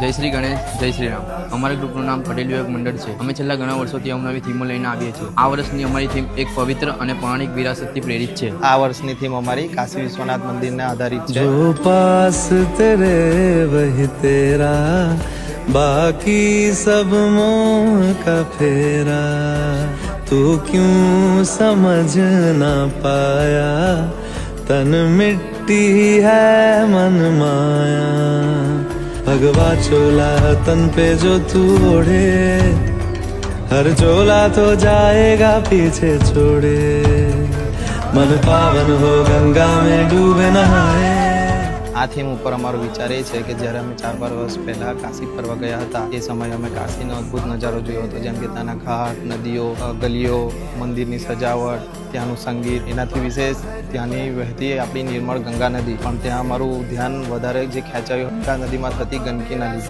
જય શ્રી ગણેશ, જય શ્રી રામ. અમારા ગ્રુપનું નામ પટેલ યુવક મંડળ છે. અમે છેલ્લા ઘણા વર્ષોથી અવનવી થીમો લઈને આવીએ છીએ. આ વર્ષની અમારી થીમ એક પવિત્ર અને પૌરાણિક વિરાસતથી પ્રેરિત છે. આ વર્ષની થીમ અમારી કાશી વિશ્વનાથ મંદિરને આધારિત છે. જો પાસ તેરે વહી તેરા, બાકી સબ મોહ કા ફેરા, તું ક્યું સમझ ના પાયા, तन मिट्टी है मन माया, भगवा चोला तन पे जो तू ओढ़े, हर चोला तो जाएगा पीछे छोड़े, मन पावन हो गंगा में डूबे नहाए. આ થીમ ઉપર અમારો વિચાર એ છે કે જ્યારે અમે 4-5 વર્ષ પહેલા કાશી ફરવા ગયા હતા એ સમયે અમે કાશીનો અદ્ભુત નજારો જોયો હતો, જેમ કે ત્યાંના ઘાટ, નદીઓ, ગલીઓ, મંદિરની સજાવટ, ત્યાંનું સંગીત. એનાથી વિશેષ ત્યાંની વહેતી આપણી નિર્મળ ગંગા નદી, પણ ત્યાં અમારું ધ્યાન વધારે જે ખેંચાયું ગંગા નદીમાં થતી ગંદકીના લીધે.